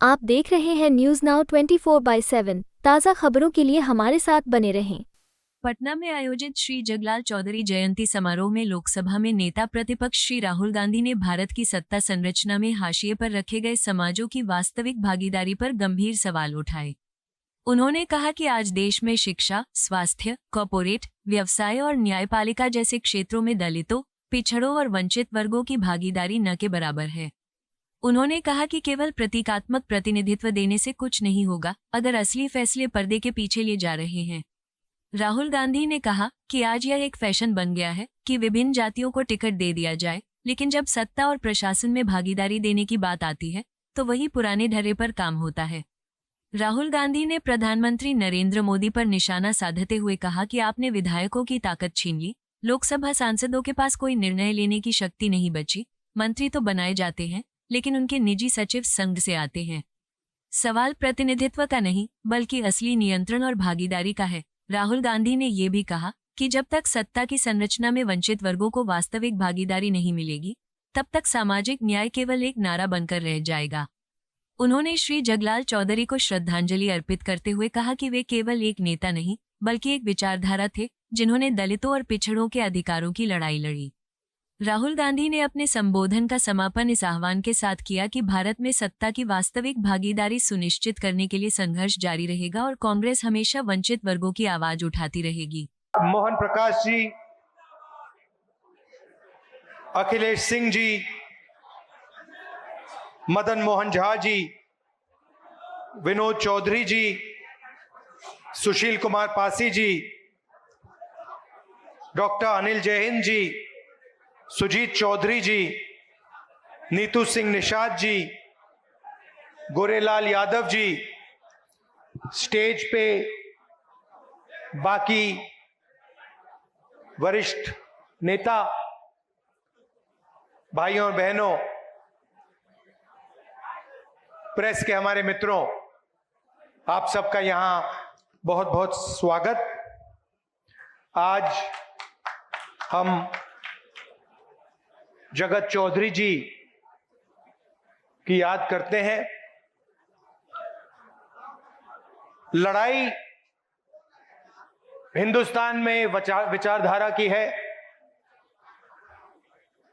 आप देख रहे हैं न्यूज नाउ 24/7 ताज़ा खबरों के लिए हमारे साथ बने रहें। पटना में आयोजित श्री जगलाल चौधरी जयंती समारोह में लोकसभा में नेता प्रतिपक्ष श्री राहुल गांधी ने भारत की सत्ता संरचना में हाशिए पर रखे गए समाजों की वास्तविक भागीदारी पर गंभीर सवाल उठाए। उन्होंने कहा कि आज देश में शिक्षा, स्वास्थ्य, कॉर्पोरेट, व्यवसाय और न्यायपालिका जैसे क्षेत्रों में दलितों, पिछड़ों और वंचित वर्गों की भागीदारी न के बराबर है। उन्होंने कहा कि केवल प्रतीकात्मक प्रतिनिधित्व देने से कुछ नहीं होगा अगर असली फैसले पर्दे के पीछे लिए जा रहे हैं। राहुल गांधी ने कहा कि आज यह एक फैशन बन गया है कि विभिन्न जातियों को टिकट दे दिया जाए, लेकिन जब सत्ता और प्रशासन में भागीदारी देने की बात आती है तो वही पुराने ढर्रे पर काम होता है। राहुल गांधी ने प्रधानमंत्री नरेंद्र मोदी पर निशाना साधते हुए कहा कि आपने विधायकों की ताकत छीन ली, लोकसभा सांसदों के पास कोई निर्णय लेने की शक्ति नहीं बची, मंत्री तो बनाए जाते हैं लेकिन उनके निजी सचिव संघ से आते हैं। सवाल प्रतिनिधित्व का नहीं बल्कि असली नियंत्रण और भागीदारी का है। राहुल गांधी ने ये भी कहा कि जब तक सत्ता की संरचना में वंचित वर्गों को वास्तविक भागीदारी नहीं मिलेगी, तब तक सामाजिक न्याय केवल एक नारा बनकर रह जाएगा। उन्होंने श्री जगलाल चौधरी को श्रद्धांजलि अर्पित करते हुए कहा कि वे केवल एक नेता नहीं बल्कि एक विचारधारा थे जिन्होंने दलितों और पिछड़ों के अधिकारों की लड़ाई लड़ी। राहुल गांधी ने अपने संबोधन का समापन इस आह्वान के साथ किया कि भारत में सत्ता की वास्तविक भागीदारी सुनिश्चित करने के लिए संघर्ष जारी रहेगा और कांग्रेस हमेशा वंचित वर्गों की आवाज उठाती रहेगी। मोहन प्रकाश जी, अखिलेश सिंह जी, मदन मोहन झा जी, विनोद चौधरी जी, सुशील कुमार पासी जी, डॉक्टर अनिल जैन जी, सुजीत चौधरी जी, नीतू सिंह निषाद जी, गोरेलाल यादव जी, स्टेज पे बाकी वरिष्ठ नेता, भाइयों और बहनों, प्रेस के हमारे मित्रों, आप सबका यहां बहुत बहुत स्वागत। आज हम जगत चौधरी जी की याद करते हैं। लड़ाई हिंदुस्तान में विचारधारा की है।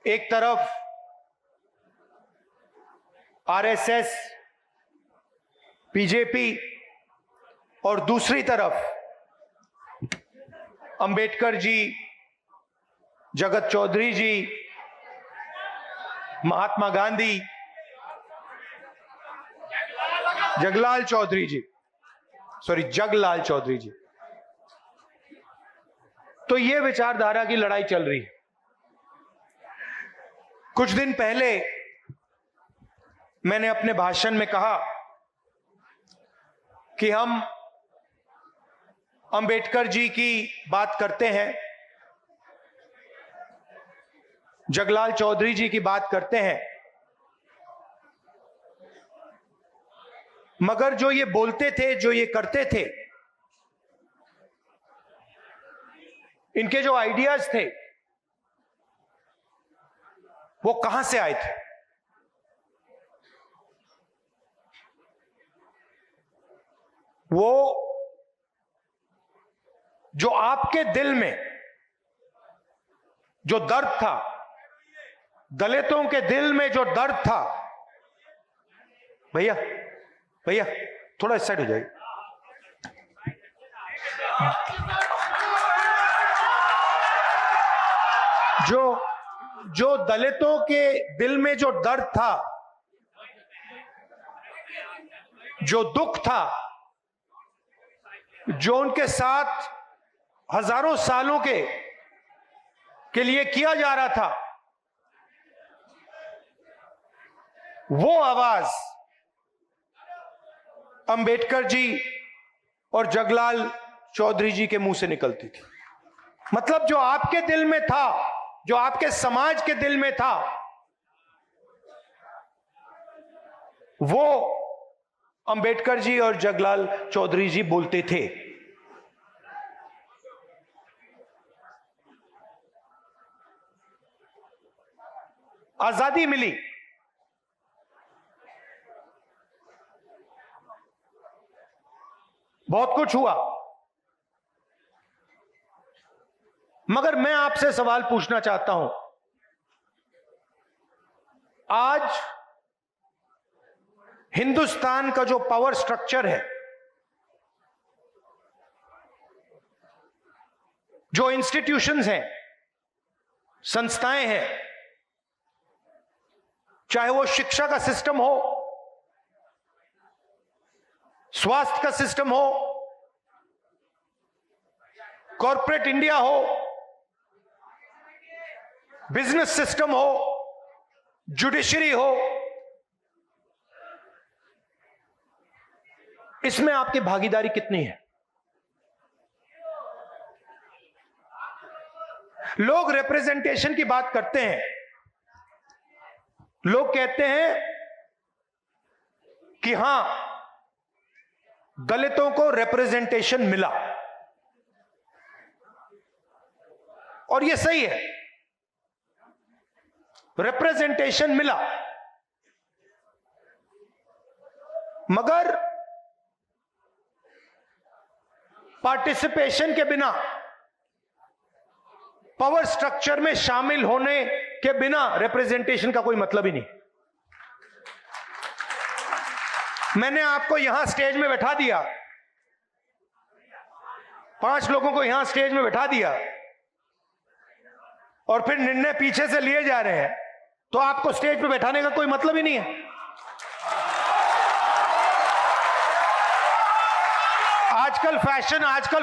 एक तरफ आरएसएस, बीजेपी और दूसरी तरफ अंबेडकर जी, जगत चौधरी जी, महात्मा गांधी, जगलाल चौधरी जी। तो ये विचारधारा की लड़ाई चल रही है। कुछ दिन पहले मैंने अपने भाषण में कहा कि हम अंबेडकर जी की बात करते हैं, जगलाल चौधरी जी की बात करते हैं, मगर जो ये बोलते थे, जो ये करते थे, इनके जो आइडियाज थे वो कहां से आए थे? वो जो आपके दिल में जो दर्द था, दलितों के दिल में जो दर्द था, भैया थोड़ा इस साइड हो जाइए। जो दलितों के दिल में जो दर्द था, जो दुख था, जो उनके साथ हजारों सालों के लिए किया जा रहा था, वो आवाज अंबेडकर जी और जगलाल चौधरी जी के मुंह से निकलती थी। मतलब जो आपके दिल में था, जो आपके समाज के दिल में था, वो अंबेडकर जी और जगलाल चौधरी जी बोलते थे। आजादी मिली, बहुत कुछ हुआ, मगर मैं आपसे सवाल पूछना चाहता हूं। आज हिंदुस्तान का जो पावर स्ट्रक्चर है, जो इंस्टीट्यूशंस हैं, संस्थाएं हैं, चाहे वो शिक्षा का सिस्टम हो, स्वास्थ्य का सिस्टम हो, कॉर्पोरेट इंडिया हो, बिजनेस सिस्टम हो, जुडिशरी हो, इसमें आपकी भागीदारी कितनी है? लोग रिप्रेजेंटेशन की बात करते हैं, लोग कहते हैं कि हां, दलितों को रिप्रेजेंटेशन मिला, और यह सही है, रिप्रेजेंटेशन मिला, मगर पार्टिसिपेशन के बिना, पावर स्ट्रक्चर में शामिल होने के बिना रिप्रेजेंटेशन का कोई मतलब ही नहीं। मैंने आपको यहां स्टेज में बैठा दिया, 5 लोगों को यहां स्टेज में बैठा दिया, और फिर निर्णय पीछे से लिए जा रहे हैं, तो आपको स्टेज पे बैठाने का कोई मतलब ही नहीं है। आजकल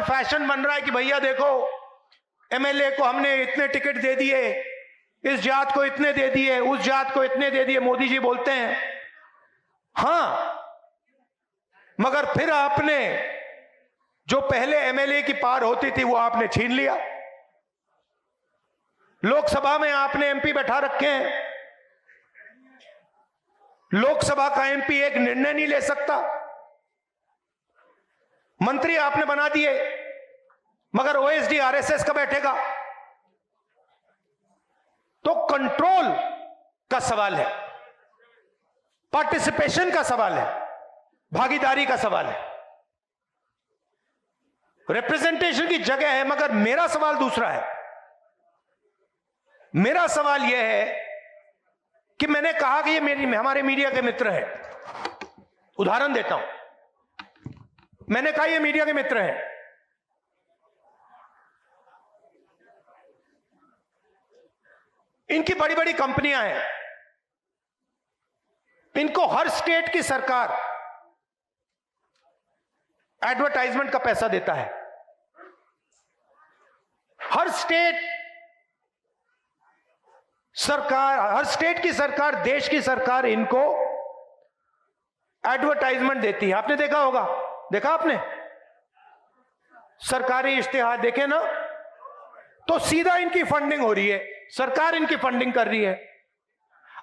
फैशन बन रहा है कि भैया देखो, एमएलए को हमने इतने टिकट दे दिए, इस जात को इतने दे दिए, उस जात को इतने दे दिए, मोदी जी बोलते हैं। हां, मगर फिर आपने जो पहले एमएलए की पार होती थी वो आपने छीन लिया। लोकसभा में आपने एमपी बैठा रखे हैं, लोकसभा का एमपी एक निर्णय नहीं ले सकता, मंत्री आपने बना दिए, मगर ओएसडी आरएसएस का बैठेगा। तो कंट्रोल का सवाल है, पार्टिसिपेशन का सवाल है, भागीदारी का सवाल है। रिप्रेजेंटेशन की जगह है, मगर मेरा सवाल दूसरा है। मेरा सवाल यह है कि मैंने कहा कि ये हमारे मीडिया के मित्र हैं। उदाहरण देता हूं, मैंने कहा ये मीडिया के मित्र हैं, इनकी बड़ी बड़ी कंपनियां हैं, इनको हर स्टेट की सरकार एडवर्टाइजमेंट का पैसा देता है। हर स्टेट की सरकार, देश की सरकार इनको एडवर्टाइजमेंट देती है। आपने देखा होगा, देखा आपने सरकारी इश्तिहार देखे ना, तो सीधा इनकी फंडिंग हो रही है, सरकार इनकी फंडिंग कर रही है।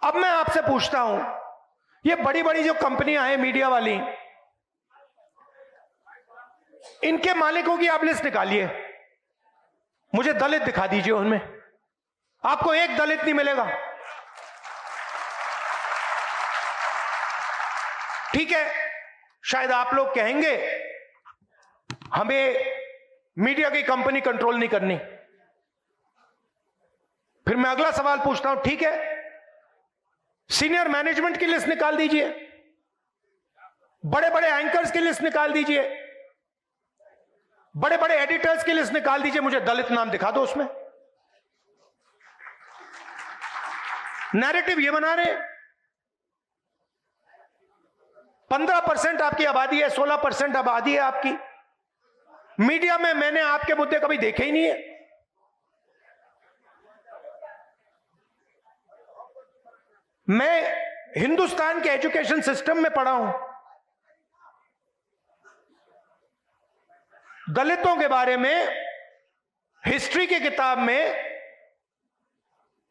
अब मैं आपसे पूछता हूं, ये बड़ी बड़ी जो कंपनियां हैं मीडिया वाली, इनके मालिकों की आप लिस्ट निकालिए, मुझे दलित दिखा दीजिए उनमें, आपको एक दलित नहीं मिलेगा। ठीक है, शायद आप लोग कहेंगे हमें मीडिया की कंपनी कंट्रोल नहीं करनी। फिर मैं अगला सवाल पूछता हूं, ठीक है, सीनियर मैनेजमेंट की लिस्ट निकाल दीजिए, बड़े बड़े एंकर्स की लिस्ट निकाल दीजिए, बड़े बड़े एडिटर्स की लिस्ट निकाल दीजिए, मुझे दलित नाम दिखा दो उसमें। नैरेटिव ये बना रहे, 15% आपकी आबादी है, 16% आबादी है आपकी। मीडिया में मैंने आपके मुद्दे कभी देखे ही नहीं है। मैं हिंदुस्तान के एजुकेशन सिस्टम में पढ़ा हूं, दलितों के बारे में हिस्ट्री की किताब में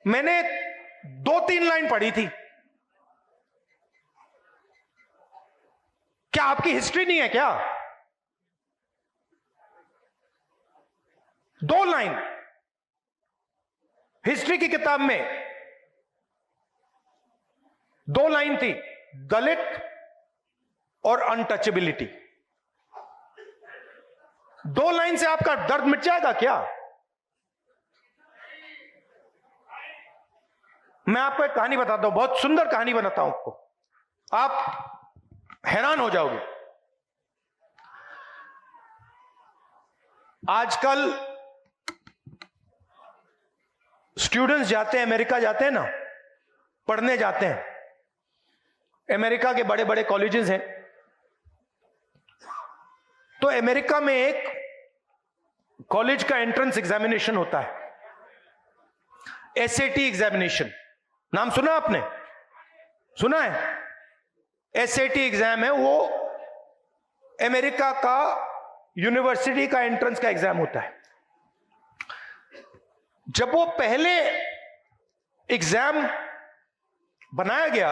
मैंने 2-3 लाइन पढ़ी थी। क्या आपकी हिस्ट्री नहीं है क्या? 2 लाइन हिस्ट्री की किताब में, 2 लाइन थी, दलित और अनटचेबिलिटी। 2 लाइन से आपका दर्द मिट जाएगा क्या? मैं आपको एक कहानी बताता हूं, बहुत सुंदर कहानी बताता हूं आपको, आप हैरान हो जाओगे। आजकल स्टूडेंट्स जाते हैं, अमेरिका जाते हैं ना, पढ़ने जाते हैं। अमेरिका के बड़े बड़े कॉलेजेस हैं। तो अमेरिका में एक कॉलेज का एंट्रेंस एग्जामिनेशन होता है, एसएटी एग्जामिनेशन। नाम सुना आपने? सुना है? एसएटी एग्जाम है, वो अमेरिका का यूनिवर्सिटी का एंट्रेंस का एग्जाम होता है। जब वो पहले एग्जाम बनाया गया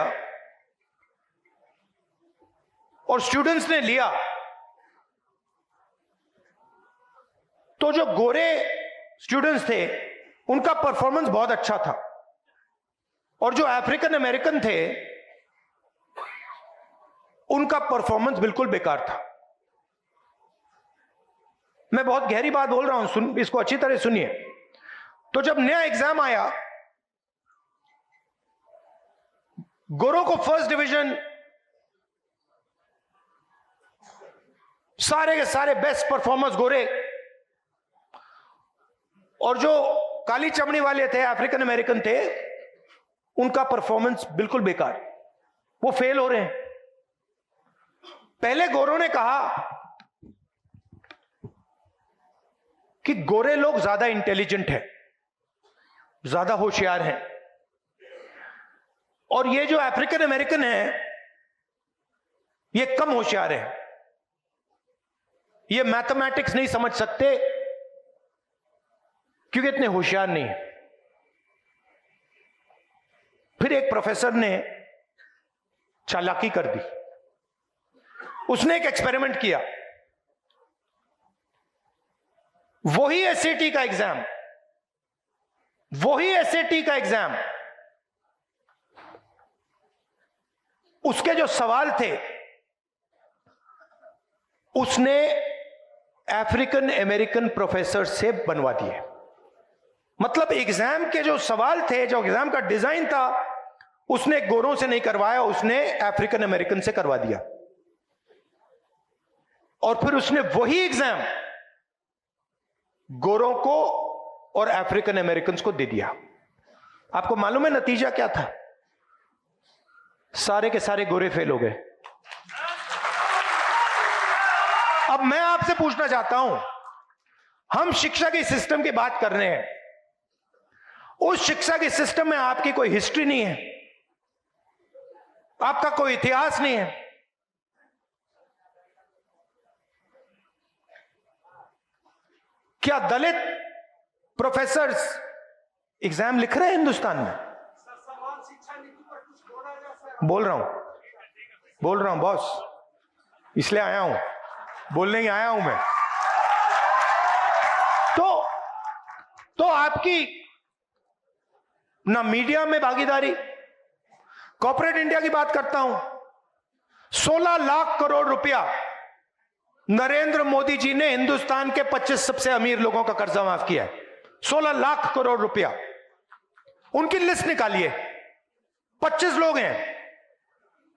और स्टूडेंट्स ने लिया, तो जो गोरे स्टूडेंट्स थे उनका परफॉर्मेंस बहुत अच्छा था, और जो अफ्रीकन अमेरिकन थे उनका परफॉर्मेंस बिल्कुल बेकार था। मैं बहुत गहरी बात बोल रहा हूं, इसको अच्छी तरह सुनिए। तो जब नया एग्जाम आया, गोरों को फर्स्ट डिवीजन, सारे के सारे बेस्ट परफॉर्मर्स गोरे, और जो काली चमड़ी वाले थे, अफ्रीकन अमेरिकन थे, उनका परफॉर्मेंस बिल्कुल बेकार, वो फेल हो रहे हैं। पहले गोरों ने कहा कि गोरे लोग ज्यादा इंटेलिजेंट हैं, ज्यादा होशियार हैं, और ये जो अफ्रीकन अमेरिकन हैं ये कम होशियार हैं, ये मैथमेटिक्स नहीं समझ सकते क्योंकि इतने होशियार नहीं है। फिर एक प्रोफेसर ने चालाकी कर दी, उसने एक एक्सपेरिमेंट किया। वही एसएटी का एग्जाम, उसके जो सवाल थे उसने अफ्रीकन अमेरिकन प्रोफेसर से बनवा दिए। मतलब एग्जाम के जो सवाल थे, जो एग्जाम का डिजाइन था, उसने गोरों से नहीं करवाया, उसने अफ्रीकन अमेरिकन से करवा दिया। और फिर उसने वही एग्जाम गोरों को और अफ्रीकन अमेरिकन को दे दिया। आपको मालूम है नतीजा क्या था? सारे के सारे गोरे फेल हो गए। अब मैं आपसे पूछना चाहता हूं, हम शिक्षा के सिस्टम की बात कर रहे हैं, उस शिक्षा के सिस्टम में आपकी कोई हिस्ट्री नहीं है, आपका कोई इतिहास नहीं है। क्या दलित प्रोफेसर्स एग्जाम लिख रहे हैं हिंदुस्तान में? बोल रहा हूं बॉस, इसलिए आया हूं, बोलने ही आया हूं मैं। तो आपकी ना मीडिया में भागीदारी, कॉर्पोरेट इंडिया की बात करता हूं, 16 लाख करोड़ रुपया नरेंद्र मोदी जी ने हिंदुस्तान के 25 सबसे अमीर लोगों का कर्जा माफ किया है। 16 लाख करोड़ रुपया, उनकी लिस्ट निकालिए। 25 लोग हैं,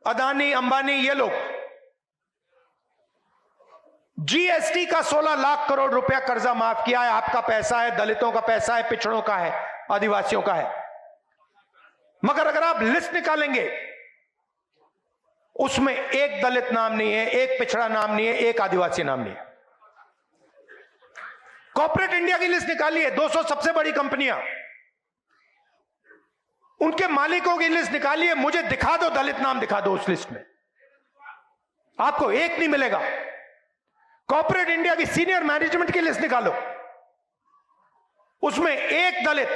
अदानी, अंबानी, ये लोग। जीएसटी का 16 लाख करोड़ रुपया कर्जा माफ किया है। आपका पैसा है, दलितों का पैसा है, पिछड़ों का है, आदिवासियों का है। मगर अगर आप लिस्ट निकालेंगे, उसमें एक दलित नाम नहीं है, एक पिछड़ा नाम नहीं है, एक आदिवासी नाम नहीं है। कॉर्पोरेट इंडिया की लिस्ट निकालिए, 200 सबसे बड़ी कंपनियां, उनके मालिकों की लिस्ट निकालिए, मुझे दिखा दो, दलित नाम दिखा दो उस लिस्ट में, आपको एक नहीं मिलेगा। कॉर्पोरेट इंडिया की सीनियर मैनेजमेंट की लिस्ट निकालो, उसमें एक दलित,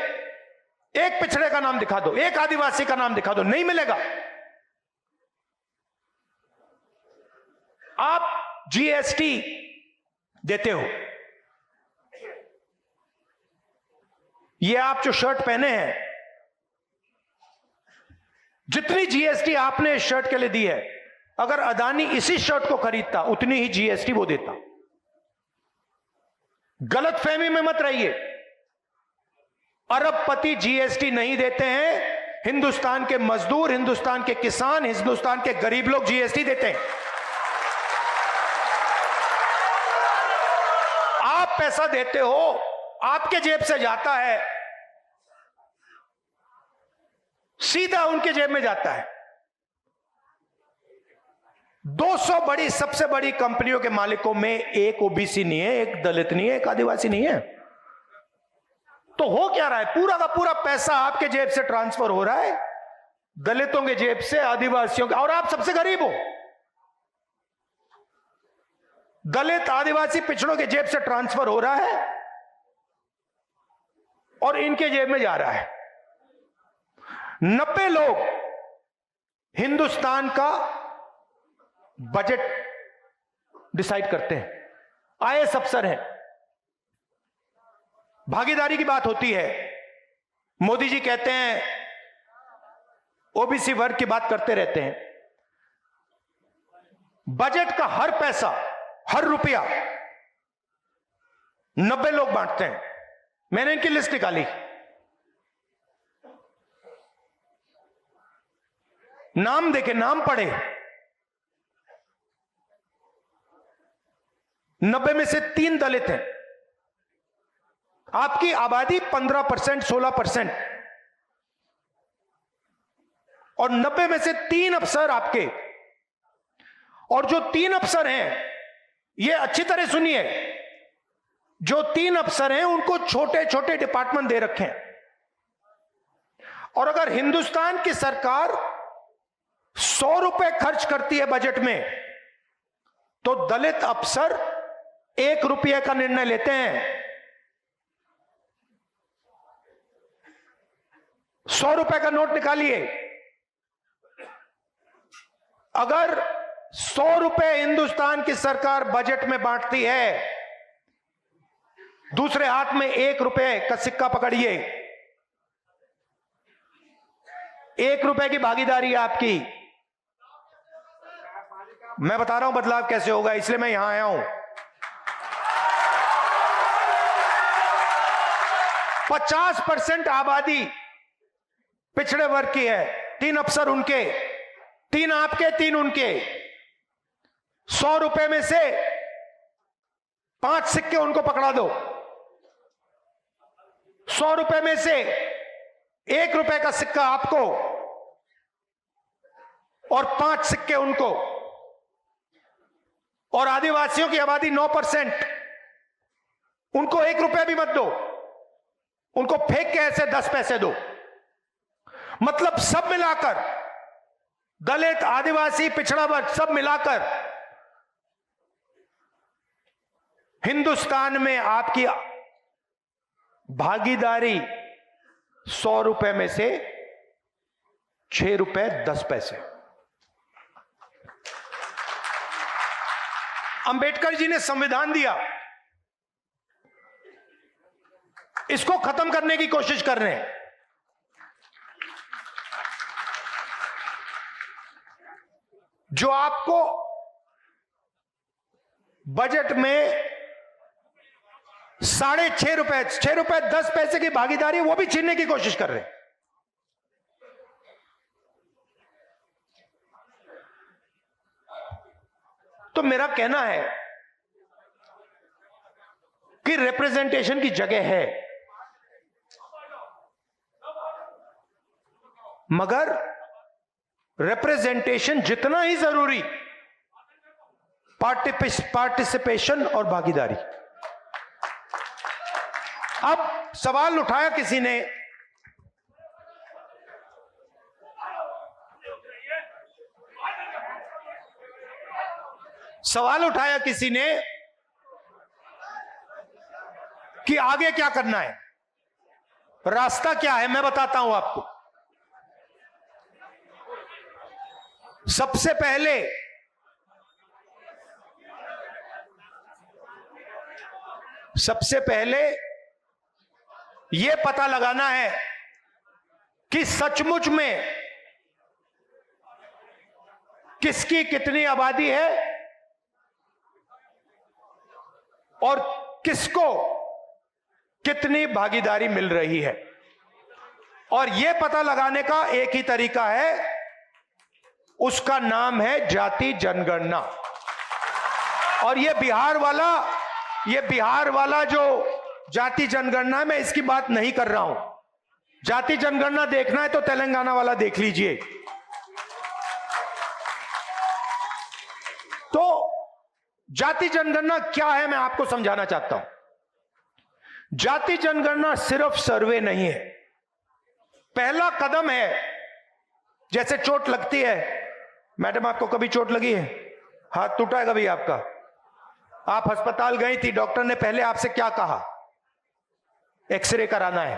एक पिछड़े का नाम दिखा दो, एक आदिवासी का नाम दिखा दो, नहीं मिलेगा। आप जीएसटी देते हो, ये आप जो शर्ट पहने हैं, जितनी जीएसटी आपने इस शर्ट के लिए दी है, अगर अदानी इसी शर्ट को खरीदता उतनी ही जीएसटी वो देता। गलतफहमी में मत रहिए। अरबपति जीएसटी नहीं देते हैं, हिंदुस्तान के मजदूर, हिंदुस्तान के किसान, हिंदुस्तान के गरीब लोग जीएसटी देते हैं। आप पैसा देते हो, आपके जेब से जाता है, सीधा उनके जेब में जाता है। 200 बड़ी, सबसे बड़ी कंपनियों के मालिकों में एक ओबीसी नहीं है, एक दलित नहीं है, एक आदिवासी नहीं है। तो हो क्या रहा है? पूरा का पूरा पैसा आपके जेब से ट्रांसफर हो रहा है, दलितों के जेब से, आदिवासियों के, और आप सबसे गरीब हो। दलित, आदिवासी, पिछड़ों के जेब से ट्रांसफर हो रहा है और इनके जेब में जा रहा है। 90 लोग हिंदुस्तान का बजट डिसाइड करते हैं, आईएएस अफसर हैं। भागीदारी की बात होती है, मोदी जी कहते हैं ओबीसी वर्ग की बात करते रहते हैं। बजट का हर पैसा, हर रुपया 90 लोग बांटते हैं। मैंने इनकी लिस्ट निकाली। नाम देखे, नाम पढ़े। 90 में से 3 दलित हैं। आपकी आबादी 15%, 16%, और 90 में से 3 अफसर आपके। और जो 3 अफसर हैं, ये अच्छी तरह सुनिए, जो 3 अफसर हैं उनको छोटे छोटे डिपार्टमेंट दे रखे हैं। और अगर हिंदुस्तान की सरकार 100 रुपए खर्च करती है बजट में, तो दलित अफसर 1 रुपये का निर्णय लेते हैं। 100 रुपए का नोट निकालिए। अगर 100 रुपए हिंदुस्तान की सरकार बजट में बांटती है, दूसरे हाथ में 1 रुपए का सिक्का पकड़िए। 1 रुपए की भागीदारी है आपकी। मैं बता रहा हूं बदलाव कैसे होगा, इसलिए मैं यहां आया हूं। 50% आबादी पिछड़े वर्ग की है, 3 अफसर उनके, 3 आपके, 3 उनके। 100 रुपए में से 5 सिक्के उनको पकड़ा दो। 100 रुपए में से 1 रुपए का सिक्का आपको और 5 सिक्के उनको। और आदिवासियों की आबादी 9%, उनको 1 रुपया भी मत दो, उनको फेंक के ऐसे 10 पैसे दो। मतलब सब मिलाकर, दलित, आदिवासी, पिछड़ा वर्ग, सब मिलाकर हिंदुस्तान में आपकी भागीदारी 100 रुपए में से 6 रुपए 10 पैसे। अंबेडकर जी ने संविधान दिया, इसको खत्म करने की कोशिश कर रहे हैं। जो आपको बजट में 6.5 रुपए, 6 रुपए 10 पैसे की भागीदारी, वो भी छीनने की कोशिश कर रहे हैं। तो मेरा कहना है कि रिप्रेजेंटेशन की जगह है, मगर रिप्रेजेंटेशन जितना ही जरूरी, पार्टिसिपेशन और भागीदारी। अब सवाल उठाया किसी ने, कि आगे क्या करना है, रास्ता क्या है। मैं बताता हूं आपको। सबसे पहले यह पता लगाना है कि सचमुच में किसकी कितनी आबादी है और किसको कितनी भागीदारी मिल रही है। और यह पता लगाने का एक ही तरीका है, उसका नाम है जाति जनगणना। और यह बिहार वाला जो जाति जनगणना है, मैं इसकी बात नहीं कर रहा हूं। जाति जनगणना देखना है तो तेलंगाना वाला देख लीजिए। तो जाति जनगणना क्या है, मैं आपको समझाना चाहता हूं। जाति जनगणना सिर्फ सर्वे नहीं है, पहला कदम है। जैसे चोट लगती है, मैडम आपको कभी चोट लगी है, हाथ टूटा है कभी आपका, आप अस्पताल गई थी, डॉक्टर ने पहले आपसे क्या कहा, एक्सरे कराना है,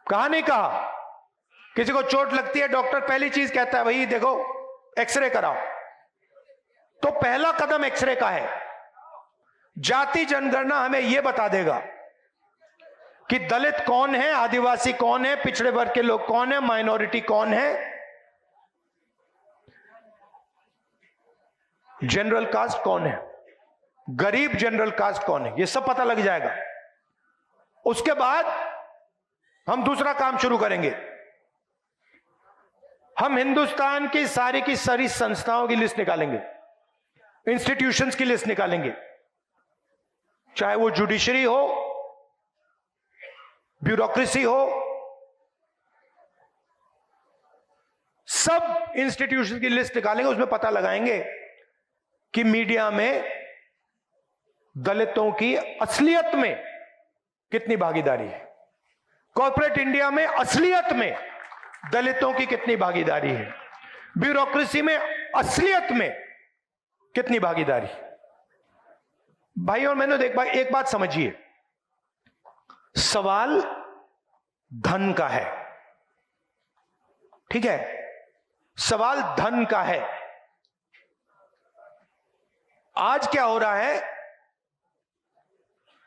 कहा नहीं कहा? किसी को चोट लगती है, डॉक्टर पहली चीज कहता है भाई देखो एक्सरे कराओ। तो पहला कदम एक्सरे का है। जाति जनगणना हमें यह बता देगा कि दलित कौन है, आदिवासी कौन है, पिछड़े वर्ग के लोग कौन है, माइनॉरिटी कौन है, जनरल कास्ट कौन है, गरीब जनरल कास्ट कौन है, यह सब पता लग जाएगा। उसके बाद हम दूसरा काम शुरू करेंगे। हम हिंदुस्तान की सारी संस्थाओं की लिस्ट निकालेंगे, इंस्टीट्यूशंस की लिस्ट निकालेंगे, चाहे वो जुडिशरी हो, ब्यूरोक्रेसी हो, सब इंस्टीट्यूशन की लिस्ट निकालेंगे। उसमें पता लगाएंगे कि मीडिया में दलितों की असलियत में कितनी भागीदारी है, कॉर्पोरेट इंडिया में असलियत में दलितों की कितनी भागीदारी है, ब्यूरोक्रेसी में असलियत में कितनी भागीदारी। भाई और मैंने एक बात समझिए, सवाल धन का है, ठीक है, सवाल धन का है। आज क्या हो रहा है,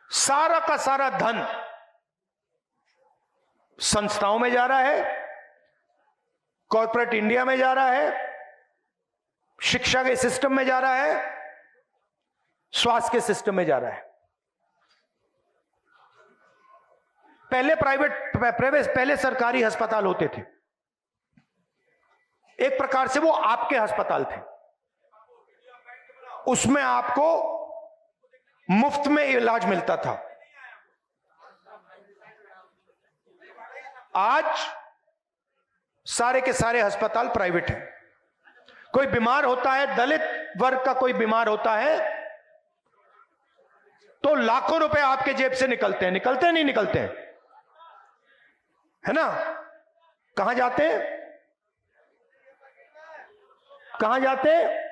सारा का सारा धन संस्थाओं में जा रहा है, कॉर्पोरेट इंडिया में जा रहा है, शिक्षा के सिस्टम में जा रहा है, स्वास्थ्य के सिस्टम में जा रहा है। पहले सरकारी अस्पताल होते थे, एक प्रकार से वो आपके अस्पताल थे, उसमें आपको मुफ्त में इलाज मिलता था। आज सारे के सारे अस्पताल प्राइवेट हैं। कोई बीमार होता है, दलित वर्ग का कोई बीमार होता है, तो लाखों रुपए आपके जेब से निकलते हैं, नहीं निकलते हैं, है ना? कहां जाते हैं, कहां जाते हैं?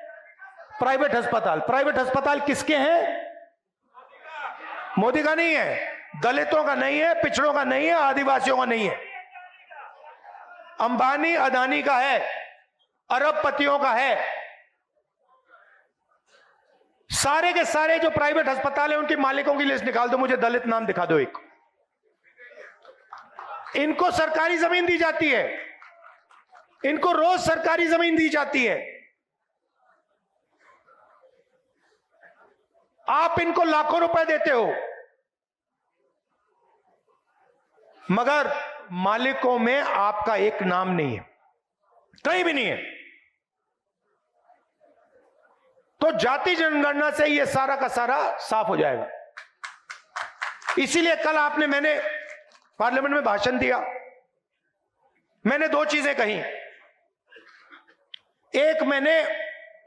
प्राइवेट अस्पताल। प्राइवेट अस्पताल किसके हैं? मोदी का नहीं है, दलितों का नहीं है, पिछड़ों का नहीं है, आदिवासियों का नहीं है, अंबानी अदानी का है, अरबपतियों का है। सारे के सारे जो प्राइवेट अस्पताल है उनके मालिकों की लिस्ट निकाल दो, मुझे दलित नाम दिखा दो एक। इनको सरकारी जमीन दी जाती है, इनको रोज सरकारी जमीन दी जाती है, आप इनको लाखों रुपए देते हो, मगर मालिकों में आपका एक नाम नहीं है, कहीं भी नहीं है। तो जाति जनगणना से ये सारा का सारा साफ हो जाएगा। इसीलिए कल मैंने पार्लियामेंट में भाषण दिया, मैंने दो चीजें कही। एक, मैंने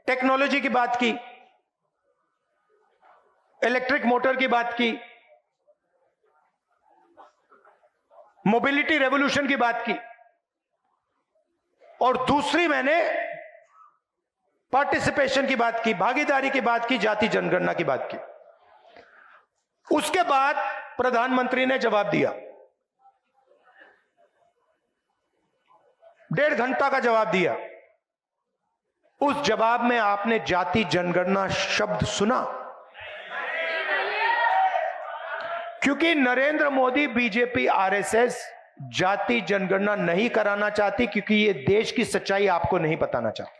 टेक्नोलॉजी की बात की, इलेक्ट्रिक मोटर की बात की, मोबिलिटी रेवोल्यूशन की बात की, और दूसरी मैंने पार्टिसिपेशन की बात की, भागीदारी की बात की, जाति जनगणना की बात की। उसके बाद प्रधानमंत्री ने जवाब दिया, 1.5 घंटा का जवाब दिया। उस जवाब में आपने जाति जनगणना शब्द सुना? क्योंकि नरेंद्र मोदी, बीजेपी, आरएसएस जाति जनगणना नहीं कराना चाहती, क्योंकि ये देश की सच्चाई आपको नहीं बताना चाहती।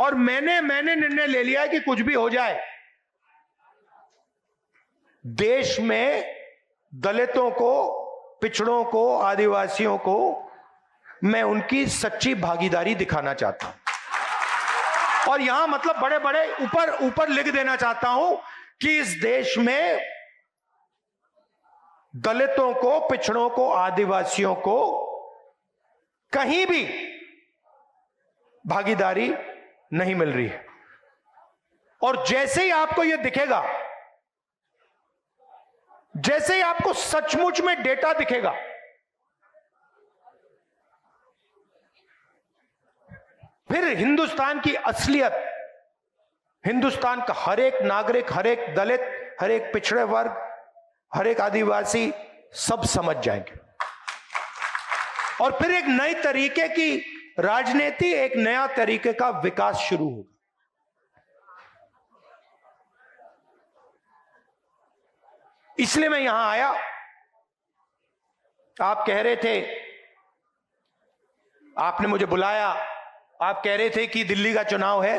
और मैंने निर्णय ले लिया है कि कुछ भी हो जाए, देश में दलितों को, पिछड़ों को, आदिवासियों को मैं उनकी सच्ची भागीदारी दिखाना चाहता हूं। और यहां मतलब बड़े बड़े ऊपर लिख देना चाहता हूं कि इस देश में दलितों को, पिछड़ों को, आदिवासियों को कहीं भी भागीदारी नहीं मिल रही है। और जैसे ही आपको यह दिखेगा, जैसे ही आपको सचमुच में डेटा दिखेगा, फिर हिंदुस्तान की असलियत, हिंदुस्तान का हर एक नागरिक, हर एक दलित, हर एक पिछड़े वर्ग, हर एक आदिवासी सब समझ जाएंगे। और फिर एक नई तरीके की राजनीति, एक नया तरीके का विकास शुरू होगा। इसलिए मैं यहां आया। आप कह रहे थे, आपने मुझे बुलाया, आप कह रहे थे कि दिल्ली का चुनाव है।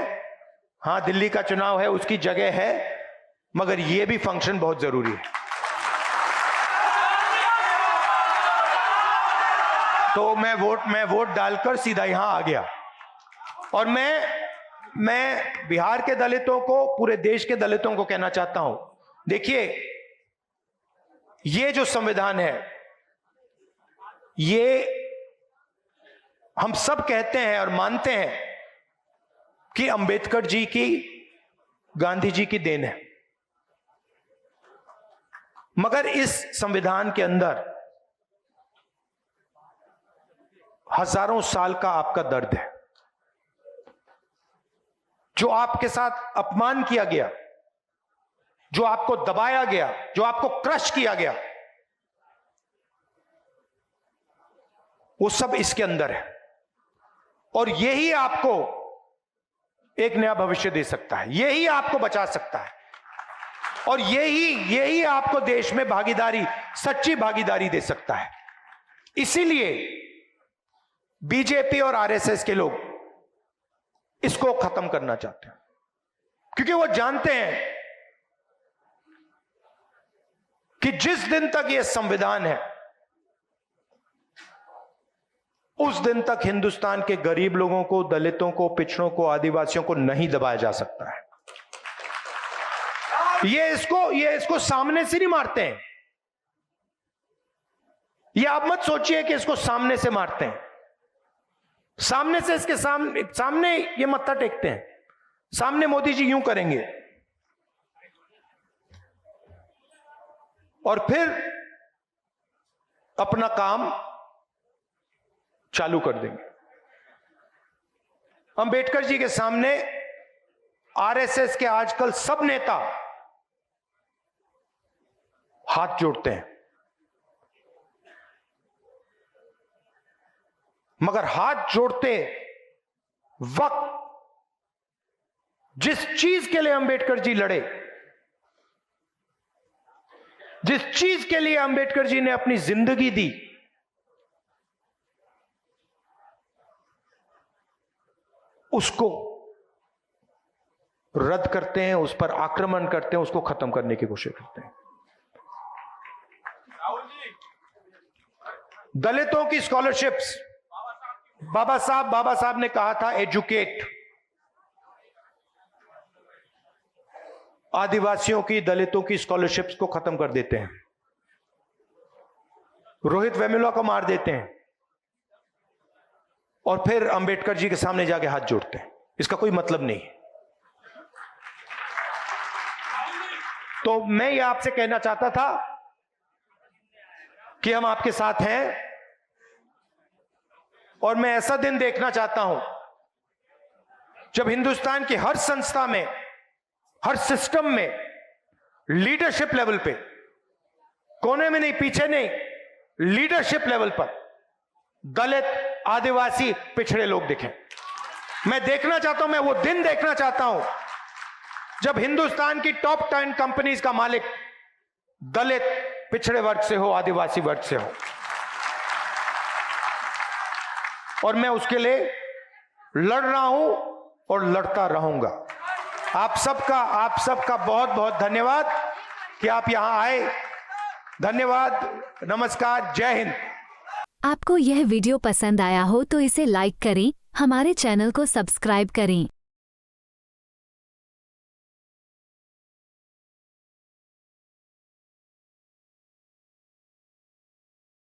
हां, दिल्ली का चुनाव है, उसकी जगह है, मगर यह भी फंक्शन बहुत जरूरी है। तो मैं वोट डालकर सीधा यहां आ गया। और मैं बिहार के दलितों को, पूरे देश के दलितों को कहना चाहता हूं, देखिए, ये जो संविधान है, ये हम सब कहते हैं और मानते हैं कि अंबेडकर जी की, गांधी जी की देन है। मगर इस संविधान के अंदर हजारों साल का आपका दर्द है। जो आपके साथ अपमान किया गया, जो आपको दबाया गया, जो आपको क्रश किया गया, वो सब इसके अंदर है। और यही आपको एक नया भविष्य दे सकता है, यही आपको बचा सकता है, और यही आपको देश में भागीदारी, सच्ची भागीदारी दे सकता है। इसीलिए बीजेपी और आरएसएस के लोग इसको खत्म करना चाहते हैं, क्योंकि वो जानते हैं कि जिस दिन तक यह संविधान है, उस दिन तक हिंदुस्तान के गरीब लोगों को, दलितों को, पिछड़ों को, आदिवासियों को नहीं दबाया जा सकता है। ये इसको सामने से नहीं मारते हैं। ये आप मत सोचिए कि इसको सामने से मारते हैं। सामने से, इसके सामने ये मत्था टेकते हैं। सामने मोदी जी यूं करेंगे और फिर अपना काम चालू कर देंगे। अंबेडकर जी के सामने आरएसएस के आजकल सब नेता हाथ जोड़ते हैं, मगर हाथ जोड़ते वक्त जिस चीज के लिए अंबेडकर जी लड़े, जिस चीज के लिए अंबेडकर जी ने अपनी जिंदगी दी, उसको रद्द करते हैं, उस पर आक्रमण करते हैं, उसको खत्म करने की कोशिश करते हैं। दलितों की स्कॉलरशिप्स, बाबा साहब ने कहा था एजुकेट। आदिवासियों की, दलितों की स्कॉलरशिप्स को खत्म कर देते हैं, रोहित वेमुला को मार देते हैं, और फिर अंबेडकर जी के सामने जाके हाथ जोड़ते हैं। इसका कोई मतलब नहीं है। तो मैं ये आपसे कहना चाहता था कि हम आपके साथ हैं, और मैं ऐसा दिन देखना चाहता हूं जब हिंदुस्तान की हर संस्था में, हर सिस्टम में, लीडरशिप लेवल पे, कोने में नहीं, पीछे नहीं, लीडरशिप लेवल पर दलित, आदिवासी, पिछड़े लोग दिखें। मैं देखना चाहता हूं, मैं वो दिन देखना चाहता हूं जब हिंदुस्तान की टॉप 10 कंपनीज का मालिक दलित, पिछड़े वर्ग से हो, आदिवासी वर्ग से हो। और मैं उसके लिए लड़ रहा हूं, और लड़ता रहूंगा। आप सबका बहुत बहुत धन्यवाद कि आप यहां आए। धन्यवाद, नमस्कार, जय हिंद। आपको यह वीडियो पसंद आया हो तो इसे लाइक करें, हमारे चैनल को सब्सक्राइब करें।